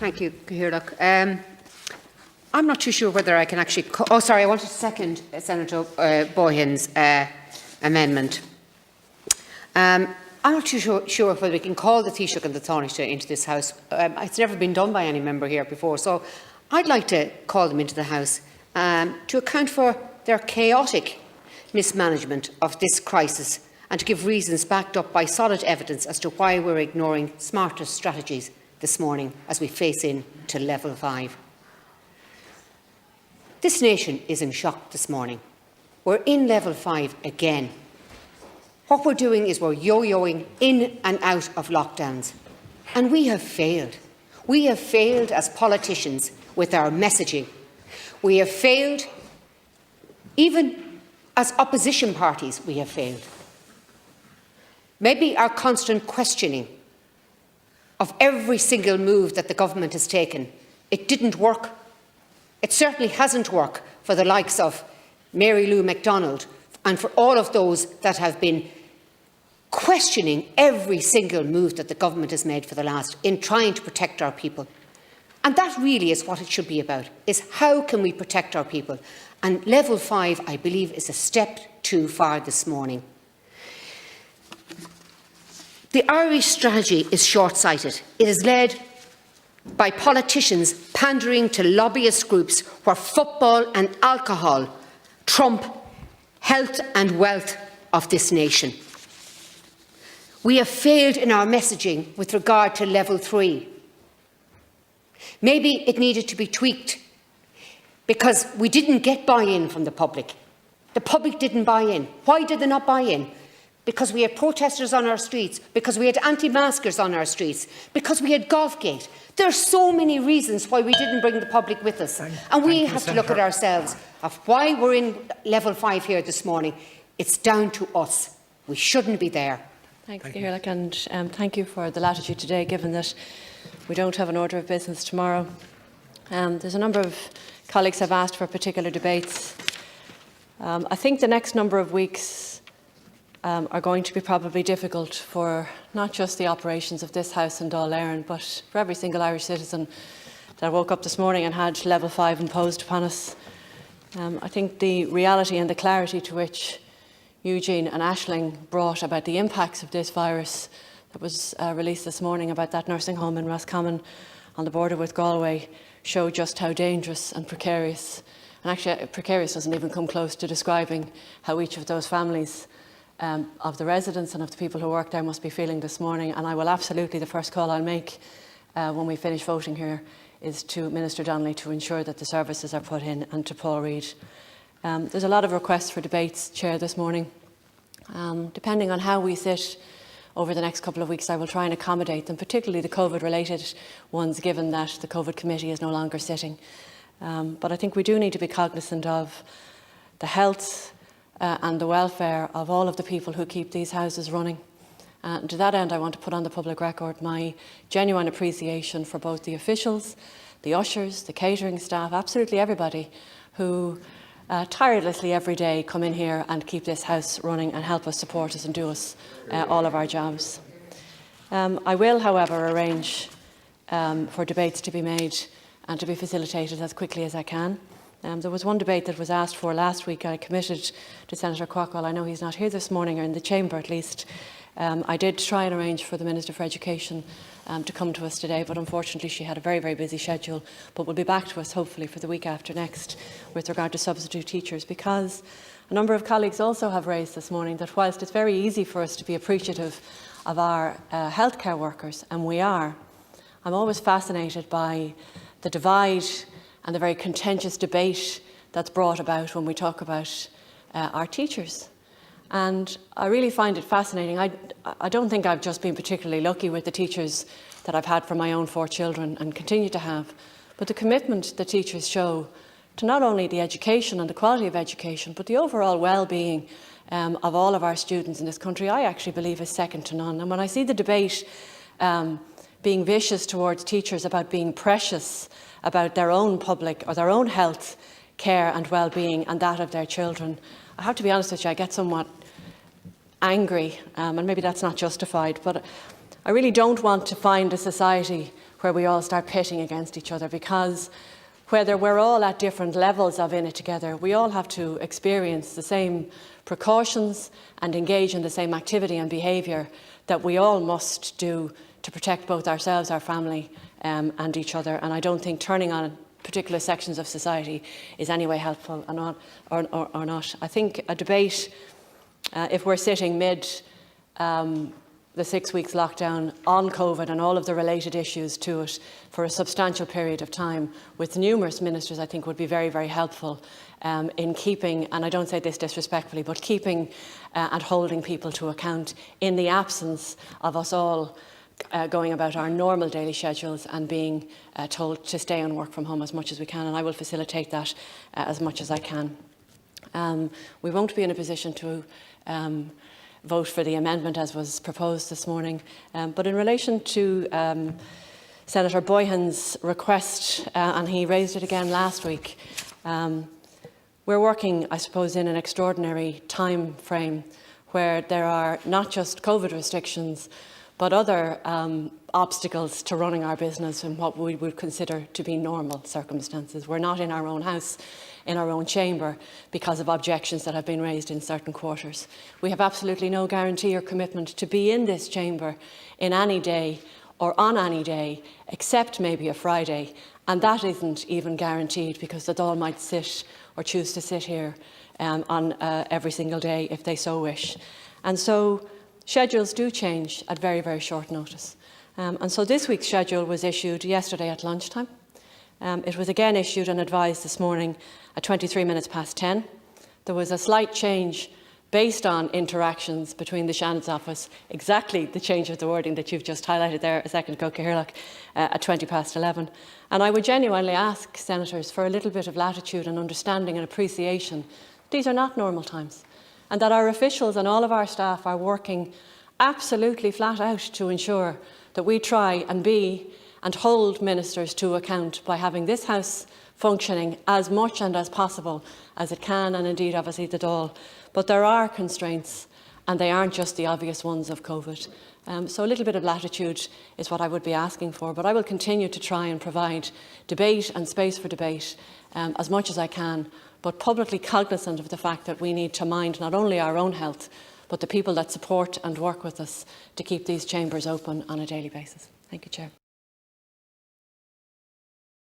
Thank you, Caoirleach. I'm not too sure whether I can actually... I want to second Senator Boyhan's amendment. I'm not too sure whether we can call the Taoiseach and the Taoiseach into this House. It's never been done by any member here before, so I'd like to call them into the House to account for their chaotic mismanagement of this crisis and to give reasons backed up by solid evidence as to why we're ignoring smarter strategies this morning as we face into level 5. This nation is in shock this morning. We're in level 5 again. What we're doing is we're yo-yoing in and out of lockdowns. And we have failed. We have failed as politicians with our messaging. We have failed, even as opposition parties, we have failed. Maybe our constant questioning of every single move that the government has taken, it didn't work. It certainly hasn't worked for the likes of Mary Lou MacDonald and for all of those that have been questioning every single move that the government has made for the last in trying to protect our people. And that really is what it should be about, is how can we protect our people? And level 5, I believe, is a step too far this morning. The Irish strategy is short-sighted. It is led by politicians pandering to lobbyist groups where football and alcohol trump health and wealth of this nation. We have failed in our messaging with regard to level 3. Maybe it needed to be tweaked because we didn't get buy-in from the public. The public didn't buy in. Why did they not buy in? Because we had protesters on our streets, because we had anti-maskers on our streets, because we had Golfgate. There are so many reasons why we didn't bring the public with us. And we have to look at ourselves of why we're in level 5 here this morning. It's down to us. We shouldn't be there. Thanks, Caoirleach, and thank you for the latitude today, given that we don't have an order of business tomorrow. There's a number of colleagues have asked for particular debates. I think the next number of weeks are going to be probably difficult for not just the operations of this House and Dáil Éireann, but for every single Irish citizen that woke up this morning and had level 5 imposed upon us. I think the reality and the clarity to which Eugene and Aisling brought about the impacts of this virus that was released this morning about that nursing home in Roscommon on the border with Galway show just how dangerous and precarious, and actually precarious doesn't even come close to describing how each of those families of the residents and of the people who work there must be feeling this morning. And I will absolutely, the first call I'll make when we finish voting here is to Minister Donnelly to ensure that the services are put in, and to Paul Reid. There's a lot of requests for debates, Chair, this morning. Depending on how we sit over the next couple of weeks, I will try and accommodate them, particularly the COVID-related ones, given that the COVID committee is no longer sitting. But I think we do need to be cognizant of the health and the welfare of all of the people who keep these houses running. And to that end, I want to put on the public record my genuine appreciation for both the officials, the ushers, the catering staff, absolutely everybody who tirelessly every day come in here and keep this house running and help us, support us and do us all of our jobs. I will, however, arrange for debates to be made and to be facilitated as quickly as I can. There was one debate that was asked for last week. I committed to Senator Quackwell. I know he's not here this morning, or in the chamber at least. I did try and arrange for the Minister for Education to come to us today, but unfortunately she had a very, very busy schedule. But will be back to us hopefully for the week after next with regard to substitute teachers, because a number of colleagues also have raised this morning that whilst it's very easy for us to be appreciative of our healthcare workers, and we are, I'm always fascinated by the divide and the very contentious debate that's brought about when we talk about our teachers. And I really find it fascinating. I don't think I've just been particularly lucky with the teachers that I've had for my own 4 children and continue to have, but the commitment that teachers show to not only the education and the quality of education, but the overall well-being of all of our students in this country, I actually believe is second to none. And when I see the debate being vicious towards teachers about being precious about their own public or their own health, care and well-being and that of their children, I have to be honest with you, I get somewhat angry, and maybe that's not justified, but I really don't want to find a society where we all start pitting against each other, because whether we're all at different levels of in it together, we all have to experience the same precautions and engage in the same activity and behaviour that we all must do to protect both ourselves, our family and each other. And I don't think turning on particular sections of society is any way helpful or not. I think a debate, if we're sitting mid the 6 weeks lockdown on COVID and all of the related issues to it for a substantial period of time with numerous ministers, I think would be very, very helpful in keeping, and I don't say this disrespectfully, but keeping and holding people to account in the absence of us all going about our normal daily schedules and being told to stay and work from home as much as we can, and I will facilitate that as much as I can. We won't be in a position to vote for the amendment as was proposed this morning, but in relation to Senator Boyhan's request, and he raised it again last week, we're working, I suppose, in an extraordinary time frame where there are not just COVID restrictions but other obstacles to running our business in what we would consider to be normal circumstances. We're not in our own house, in our own chamber, because of objections that have been raised in certain quarters. We have absolutely no guarantee or commitment to be in this chamber in any day or on any day, except maybe a Friday, and that isn't even guaranteed, because the Dáil might sit or choose to sit here on every single day if they so wish. And so schedules do change at very, very short notice. And so this week's schedule was issued yesterday at lunchtime. It was again issued and advised this morning at 23 minutes past 10. There was a slight change based on interactions between the Shannon's office, exactly the change of the wording that you've just highlighted there a second ago, Cathaoirleach, at 20 past 11. And I would genuinely ask senators for a little bit of latitude and understanding and appreciation. These are not normal times, and that our officials and all of our staff are working absolutely flat out to ensure that we try and be and hold ministers to account by having this House functioning as much and as possible as it can, and indeed obviously the Dáil. But there are constraints, and they aren't just the obvious ones of COVID. So a little bit of latitude is what I would be asking for, but I will continue to try and provide debate and space for debate as much as I can, but publicly cognizant of the fact that we need to mind not only our own health, but the people that support and work with us to keep these chambers open on a daily basis. Thank you, Chair.